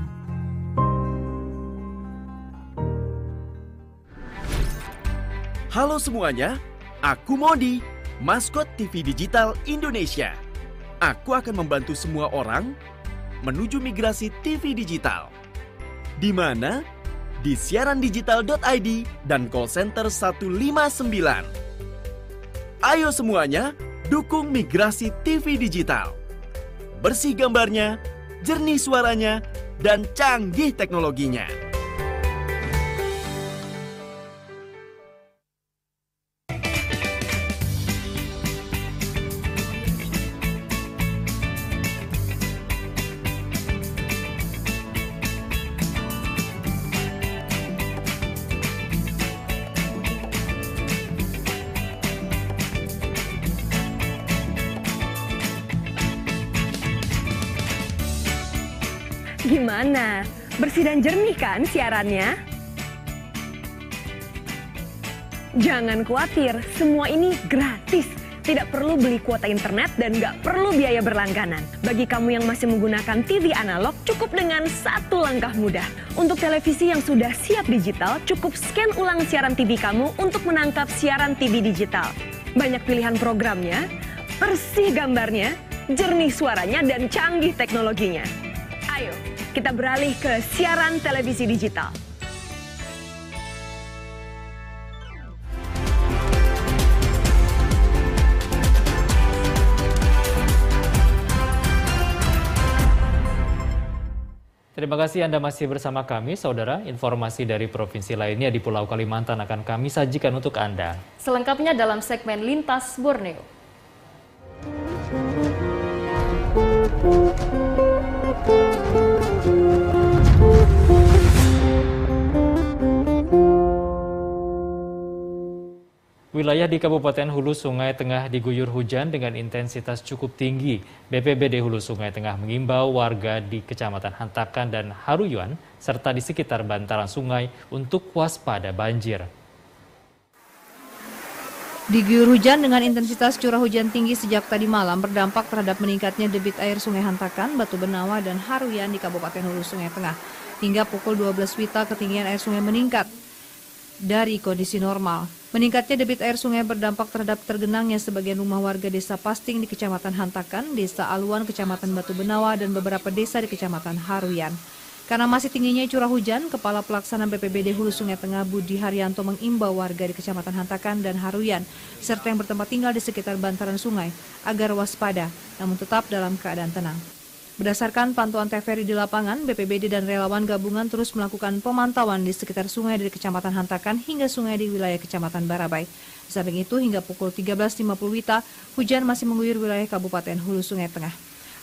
Halo semuanya, aku Modi, maskot TV digital Indonesia. Aku akan membantu semua orang menuju migrasi TV digital. Di mana? Di siarandigital.id dan call center 159. Ayo semuanya, dukung migrasi TV digital. Bersih gambarnya, jernih suaranya, dan canggih teknologinya. Gimana? Bersih dan jernih kan siarannya? Jangan khawatir, semua ini gratis. Tidak perlu beli kuota internet dan nggak perlu biaya berlangganan. Bagi kamu yang masih menggunakan TV analog, cukup dengan satu langkah mudah. Untuk televisi yang sudah siap digital, cukup scan ulang siaran TV kamu untuk menangkap siaran TV digital. Banyak pilihan programnya, bersih gambarnya, jernih suaranya, dan canggih teknologinya. Ayo, kita beralih ke siaran televisi digital. Terima kasih Anda masih bersama kami, Saudara. Informasi dari provinsi lainnya di Pulau Kalimantan akan kami sajikan untuk Anda. Selengkapnya dalam segmen Lintas Borneo. Wilayah di Kabupaten Hulu Sungai Tengah diguyur hujan dengan intensitas cukup tinggi. BPBD Hulu Sungai Tengah mengimbau warga di Kecamatan Hantakan dan Haruyuan serta di sekitar bantaran sungai untuk waspada banjir. Diguyur hujan dengan intensitas curah hujan tinggi sejak tadi malam berdampak terhadap meningkatnya debit air Sungai Hantakan, Batu Benawa, dan Haruyan di Kabupaten Hulu Sungai Tengah. Hingga pukul 12 WITA ketinggian air sungai meningkat dari kondisi normal. Meningkatnya debit air sungai berdampak terhadap tergenangnya sebagian rumah warga Desa Pasting di Kecamatan Hantakan, Desa Aluan, Kecamatan Batu Benawa, dan beberapa desa di Kecamatan Haruyan. Karena masih tingginya curah hujan, Kepala Pelaksana BPBD Hulu Sungai Tengah Budi Haryanto mengimbau warga di Kecamatan Hantakan dan Haruyan, serta yang bertempat tinggal di sekitar bantaran sungai, agar waspada, namun tetap dalam keadaan tenang. Berdasarkan pantauan TVRI di lapangan, BPBD dan relawan gabungan terus melakukan pemantauan di sekitar sungai dari Kecamatan Hantakan hingga sungai di wilayah Kecamatan Barabai. Di samping itu, hingga pukul 13.50 WITA, hujan masih mengguyur wilayah Kabupaten Hulu Sungai Tengah.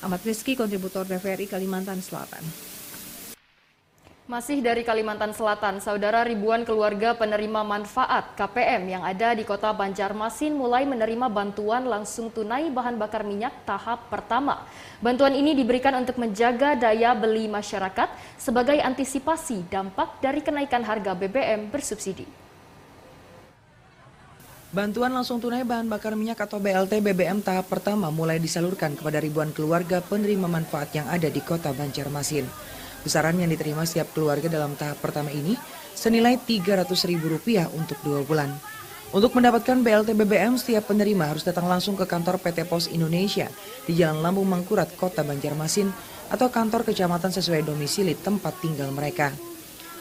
Ahmad Rizky, kontributor TVRI Kalimantan Selatan. Masih dari Kalimantan Selatan, saudara, ribuan keluarga penerima manfaat KPM yang ada di kota Banjarmasin mulai menerima bantuan langsung tunai bahan bakar minyak tahap pertama. Bantuan ini diberikan untuk menjaga daya beli masyarakat sebagai antisipasi dampak dari kenaikan harga BBM bersubsidi. Bantuan langsung tunai bahan bakar minyak atau BLT BBM tahap pertama mulai disalurkan kepada ribuan keluarga penerima manfaat yang ada di kota Banjarmasin. Besaran yang diterima setiap keluarga dalam tahap pertama ini senilai Rp300.000 untuk 2 bulan. Untuk mendapatkan BLT BBM, setiap penerima harus datang langsung ke kantor PT Pos Indonesia di Jalan Lambung Mangkurat, Kota Banjarmasin, atau kantor kecamatan sesuai domisili tempat tinggal mereka.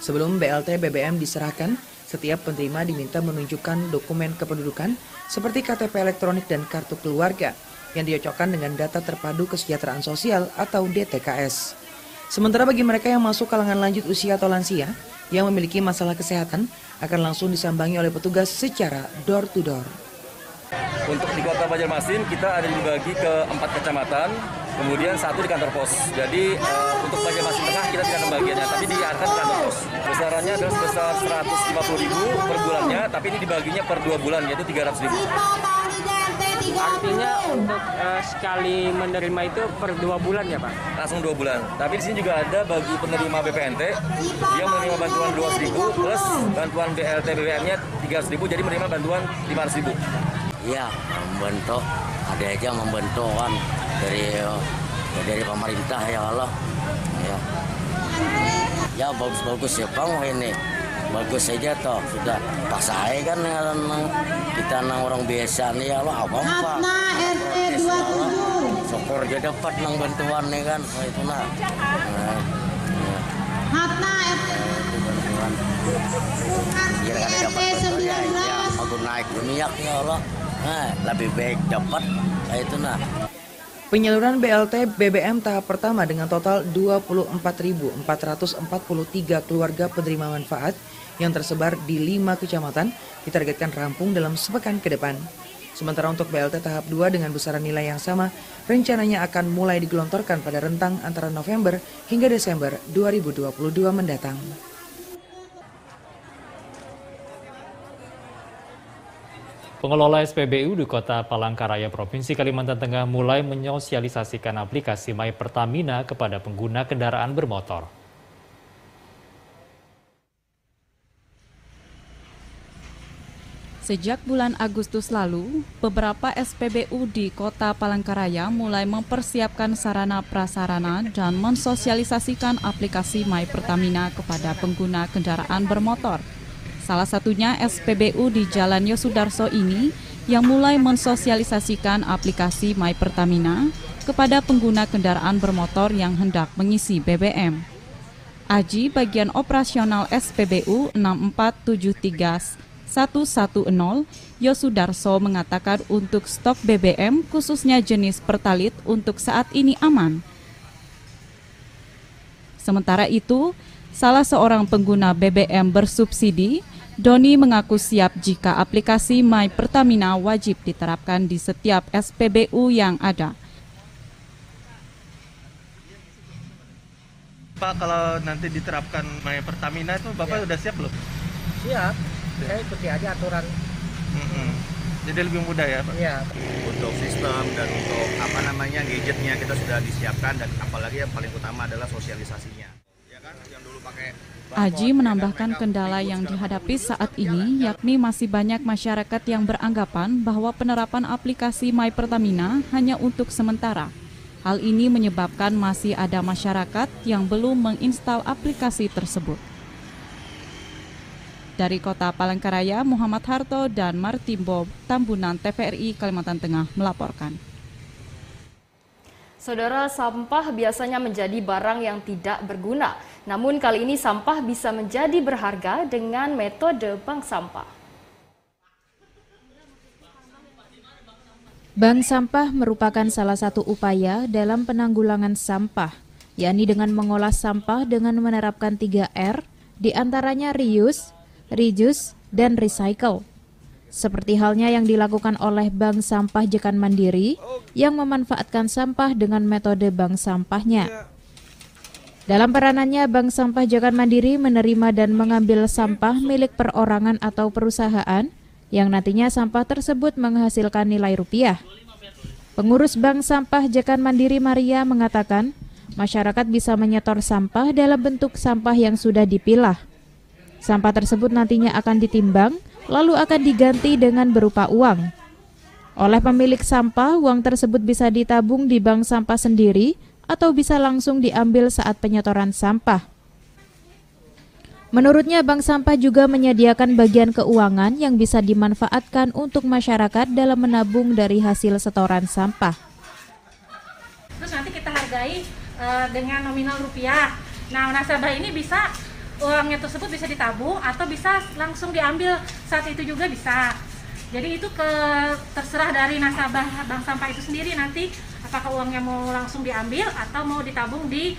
Sebelum BLT BBM diserahkan, setiap penerima diminta menunjukkan dokumen kependudukan seperti KTP elektronik dan kartu keluarga yang diocokkan dengan data terpadu kesejahteraan sosial atau DTKS. Sementara bagi mereka yang masuk kalangan lanjut usia atau lansia yang memiliki masalah kesehatan akan langsung disambangi oleh petugas secara door to door. Untuk di Kota Banjarmasin kita ada dibagi ke 4 kecamatan, kemudian 1 di kantor pos. Jadi untuk Banjarmasin Tengah kita tidak pembagiannya, tapi diarahkan di kantor pos. Besarannya adalah sebesar Rp150.000 per bulannya, tapi ini dibaginya per 2 bulan, yaitu Rp300.000. Artinya untuk sekali menerima itu per 2 bulan ya Pak? Langsung 2 bulan. Tapi di sini juga ada bagi penerima BPNT yang menerima bantuan Rp200.000 plus bantuan BLT BBM-nya Rp300.000, jadi menerima bantuan Rp500.000. Iya, membantu. Ada aja membantu kan dari pemerintah ya Allah. Ya bagus-bagus ya Bang ini. Bagus saja toh, sudah pas saya kan kita orang biasa nih ya Allah, apa-apa. RT 27. Syukur keluarga dapat nang bantuan nih kan, itu nah. Biar ada dapat bantuan ya, aku naik minyak ya Allah. Lebih baik dapat itu nah. Penyaluran BLT BBM tahap pertama dengan total 24.443 keluarga penerima manfaat yang tersebar di 5 kecamatan ditargetkan rampung dalam sepekan ke depan. Sementara untuk BLT tahap 2 dengan besaran nilai yang sama, rencananya akan mulai digelontorkan pada rentang antara November hingga Desember 2022 mendatang. Pengelola SPBU di Kota Palangkaraya, Provinsi Kalimantan Tengah mulai menyosialisasikan aplikasi My Pertamina kepada pengguna kendaraan bermotor. Sejak bulan Agustus lalu, beberapa SPBU di Kota Palangkaraya mulai mempersiapkan sarana prasarana dan mensosialisasikan aplikasi My Pertamina kepada pengguna kendaraan bermotor. Salah satunya SPBU di Jalan Yosudarso ini yang mulai mensosialisasikan aplikasi My Pertamina kepada pengguna kendaraan bermotor yang hendak mengisi BBM. Aji bagian operasional SPBU 6473110 Yosudarso mengatakan untuk stok BBM khususnya jenis Pertalite untuk saat ini aman. Sementara itu, salah seorang pengguna BBM bersubsidi, Doni mengaku siap jika aplikasi My Pertamina wajib diterapkan di setiap SPBU yang ada. Pak, kalau nanti diterapkan My Pertamina itu Bapak udah siap belum? Siap, saya ikuti aja aturan. Jadi lebih mudah ya Pak? Iya. Untuk sistem dan untuk gadgetnya kita sudah disiapkan, dan apalagi yang paling utama adalah sosialisasinya. Ya kan, yang dulu pakai Aji menambahkan kendala yang dihadapi saat ini yakni masih banyak masyarakat yang beranggapan bahwa penerapan aplikasi My Pertamina hanya untuk sementara. Hal ini menyebabkan masih ada masyarakat yang belum menginstal aplikasi tersebut. Dari Kota Palangkaraya, Muhammad Harto dan Martimbo Tambunan, TVRI Kalimantan Tengah melaporkan. Saudara, sampah biasanya menjadi barang yang tidak berguna. Namun kali ini sampah bisa menjadi berharga dengan metode bank sampah. Bank sampah merupakan salah satu upaya dalam penanggulangan sampah, yakni dengan mengolah sampah dengan menerapkan 3R, diantaranya reuse, reduce, dan recycle. Seperti halnya yang dilakukan oleh Bank Sampah Jekan Mandiri yang memanfaatkan sampah dengan metode bank sampahnya. Dalam peranannya, Bank Sampah Jekan Mandiri menerima dan mengambil sampah milik perorangan atau perusahaan yang nantinya sampah tersebut menghasilkan nilai rupiah. Pengurus Bank Sampah Jekan Mandiri Maria mengatakan, masyarakat bisa menyetor sampah dalam bentuk sampah yang sudah dipilah. Sampah tersebut nantinya akan ditimbang, lalu akan diganti dengan berupa uang. Oleh pemilik sampah, uang tersebut bisa ditabung di bank sampah sendiri atau bisa langsung diambil saat penyetoran sampah. Menurutnya, bank sampah juga menyediakan bagian keuangan yang bisa dimanfaatkan untuk masyarakat dalam menabung dari hasil setoran sampah. Terus nanti kita hargai dengan nominal rupiah. Nah, nasabah ini bisa uangnya tersebut bisa ditabung atau bisa langsung diambil saat itu juga bisa. Jadi itu terserah dari nasabah bank sampah itu sendiri nanti apakah uangnya mau langsung diambil atau mau ditabung di.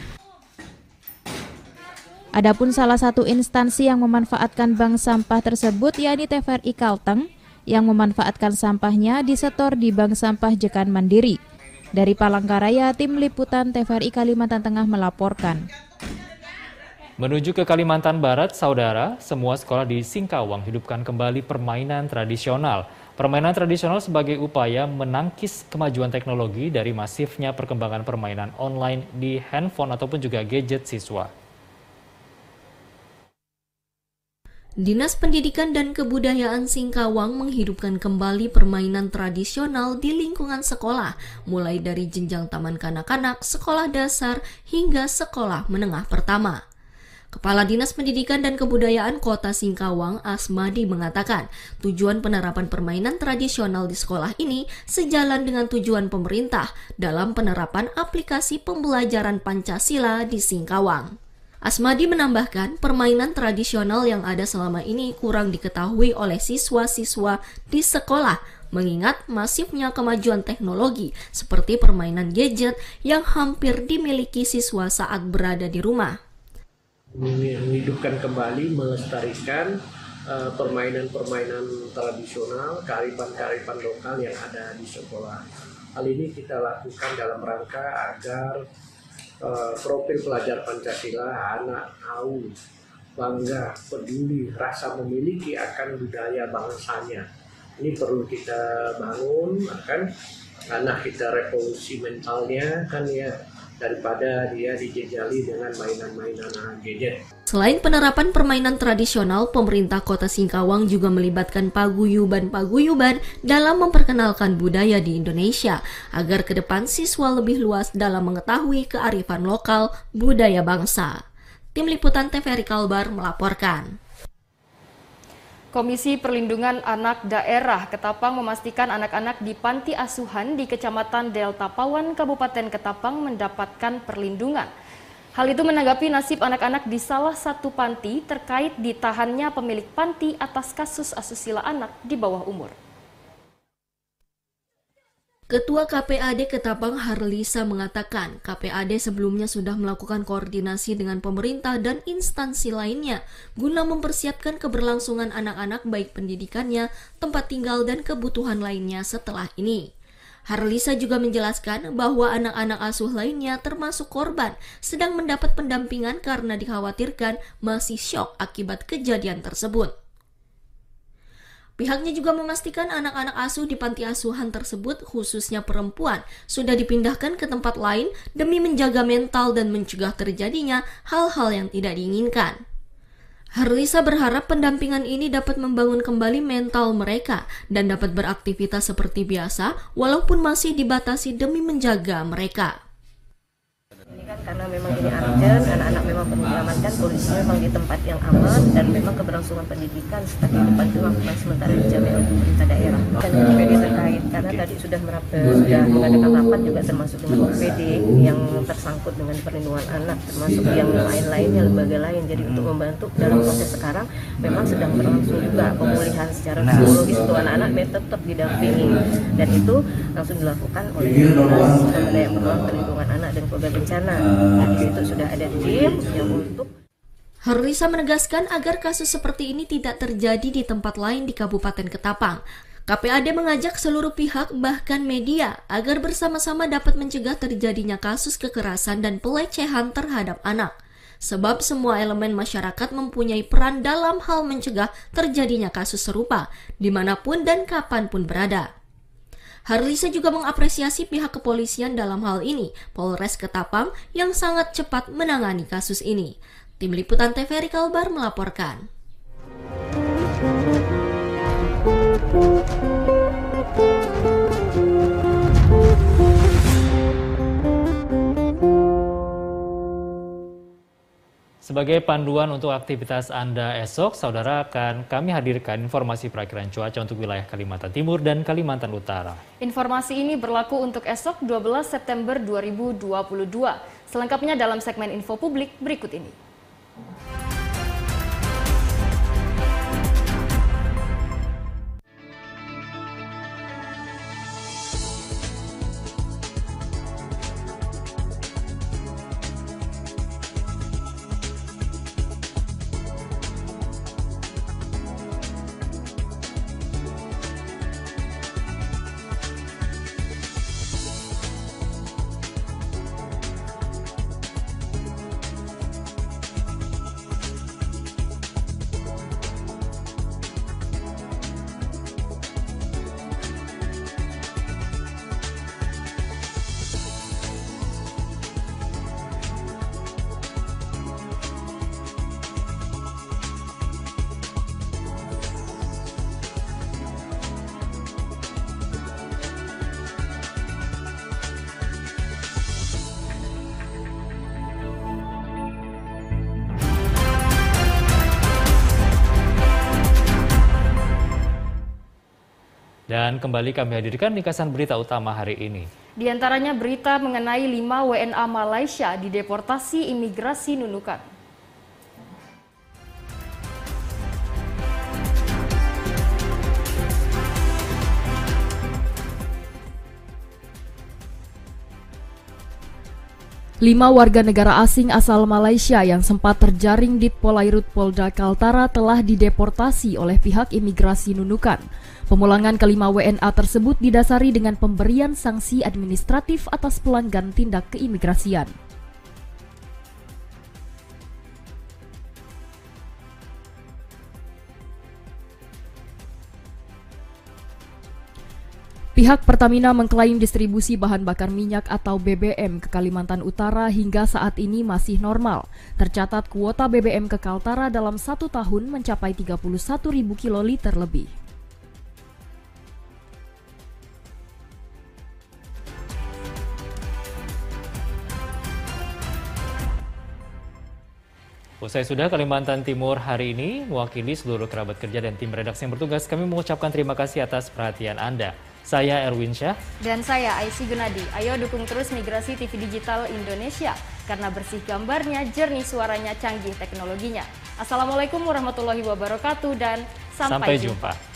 Adapun salah satu instansi yang memanfaatkan bank sampah tersebut yakni TVRI Kalteng yang memanfaatkan sampahnya disetor di Bank Sampah Jekan Mandiri. Dari Palangkaraya, tim liputan TVRI Kalimantan Tengah melaporkan. Menuju ke Kalimantan Barat, saudara, semua sekolah di Singkawang hidupkan kembali permainan tradisional. Permainan tradisional sebagai upaya menangkis kemajuan teknologi dari masifnya perkembangan permainan online di handphone ataupun juga gadget siswa. Dinas Pendidikan dan Kebudayaan Singkawang menghidupkan kembali permainan tradisional di lingkungan sekolah, mulai dari jenjang taman kanak-kanak, sekolah dasar, hingga sekolah menengah pertama. Kepala Dinas Pendidikan dan Kebudayaan Kota Singkawang, Asmadi, mengatakan tujuan penerapan permainan tradisional di sekolah ini sejalan dengan tujuan pemerintah dalam penerapan aplikasi pembelajaran Pancasila di Singkawang. Asmadi menambahkan permainan tradisional yang ada selama ini kurang diketahui oleh siswa-siswa di sekolah, mengingat masifnya kemajuan teknologi seperti permainan gadget yang hampir dimiliki siswa saat berada di rumah. Menghidupkan kembali, melestarikan permainan-permainan tradisional, kearifan-kearifan lokal yang ada di sekolah. Hal ini kita lakukan dalam rangka agar profil pelajar Pancasila anak tahu, bangga, peduli, rasa memiliki akan budaya bangsanya. Ini perlu kita bangun, kan? Karena kita revolusi mentalnya kan ya, daripada dia dijejali dengan mainan-mainan gadget. Selain penerapan permainan tradisional, pemerintah Kota Singkawang juga melibatkan paguyuban-paguyuban dalam memperkenalkan budaya di Indonesia, agar ke depan siswa lebih luas dalam mengetahui kearifan lokal budaya bangsa. Tim Liputan TVRI Kalbar melaporkan. Komisi Perlindungan Anak Daerah Ketapang memastikan anak-anak di panti asuhan di Kecamatan Delta Pawan, Kabupaten Ketapang mendapatkan perlindungan. Hal itu menanggapi nasib anak-anak di salah satu panti terkait ditahannya pemilik panti atas kasus asusila anak di bawah umur. Ketua KPAD Ketapang Harlisa mengatakan KPAD sebelumnya sudah melakukan koordinasi dengan pemerintah dan instansi lainnya guna mempersiapkan keberlangsungan anak-anak baik pendidikannya, tempat tinggal, dan kebutuhan lainnya setelah ini. Harlisa juga menjelaskan bahwa anak-anak asuh lainnya termasuk korban sedang mendapat pendampingan karena dikhawatirkan masih syok akibat kejadian tersebut. Pihaknya juga memastikan anak-anak asuh di panti asuhan tersebut, khususnya perempuan, sudah dipindahkan ke tempat lain demi menjaga mental dan mencegah terjadinya hal-hal yang tidak diinginkan. Harlisa berharap pendampingan ini dapat membangun kembali mental mereka dan dapat beraktivitas seperti biasa walaupun masih dibatasi demi menjaga mereka. Ini kan karena memang ini urgent, anak-anak memang perlu diamankan, kondisi memang di tempat yang aman dan memang keberlangsungan pendidikan serta kehidupan itu memang sementara dijamin oleh pemerintah daerah. Dan OPD terkait karena tadi sudah mengadakan rapat juga termasuk dengan OPD yang tersangkut dengan perlindungan anak, termasuk yang lain-lainnya, lembaga lain. Jadi untuk membantu dalam proses sekarang memang sedang berlangsung juga pemulihan secara psikologis untuk anak-anak tetap didampingi, dan itu langsung dilakukan oleh Dinas Pemberdayaan Perlindungan Anak dan Keluarga Bencana. Di situ sudah ada tim yang untuk. Harlisa menegaskan agar kasus seperti ini tidak terjadi di tempat lain di Kabupaten Ketapang. KPAD mengajak seluruh pihak bahkan media agar bersama-sama dapat mencegah terjadinya kasus kekerasan dan pelecehan terhadap anak. Sebab semua elemen masyarakat mempunyai peran dalam hal mencegah terjadinya kasus serupa dimanapun dan kapanpun berada. Harlisa juga mengapresiasi pihak kepolisian dalam hal ini, Polres Ketapang, yang sangat cepat menangani kasus ini. Tim Liputan TVRI Kalbar melaporkan. Sebagai panduan untuk aktivitas Anda esok, saudara, akan kami hadirkan informasi perakiraan cuaca untuk wilayah Kalimantan Timur dan Kalimantan Utara. Informasi ini berlaku untuk esok 12 September 2022. Selengkapnya dalam segmen info publik berikut ini. Dan kembali kami hadirkan ringkasan berita utama hari ini. Di antaranya berita mengenai 5 WNA Malaysia dideportasi imigrasi Nunukan. Lima warga negara asing asal Malaysia yang sempat terjaring di Polairut Polda Kaltara telah dideportasi oleh pihak imigrasi Nunukan. Pemulangan kelima WNA tersebut didasari dengan pemberian sanksi administratif atas pelanggaran tindak keimigrasian. Pihak Pertamina mengklaim distribusi bahan bakar minyak atau BBM ke Kalimantan Utara hingga saat ini masih normal. Tercatat kuota BBM ke Kaltara dalam 1 tahun mencapai 31.000 kiloliter lebih. Usai sudah Kalimantan Timur hari ini, mewakili seluruh kerabat kerja dan tim redaksi yang bertugas, kami mengucapkan terima kasih atas perhatian Anda. Saya Erwin Syah. Dan saya Aisyah Gunadi. Ayo dukung terus Migrasi TV Digital Indonesia, karena bersih gambarnya, jernih suaranya, canggih teknologinya. Assalamualaikum warahmatullahi wabarakatuh dan sampai jumpa.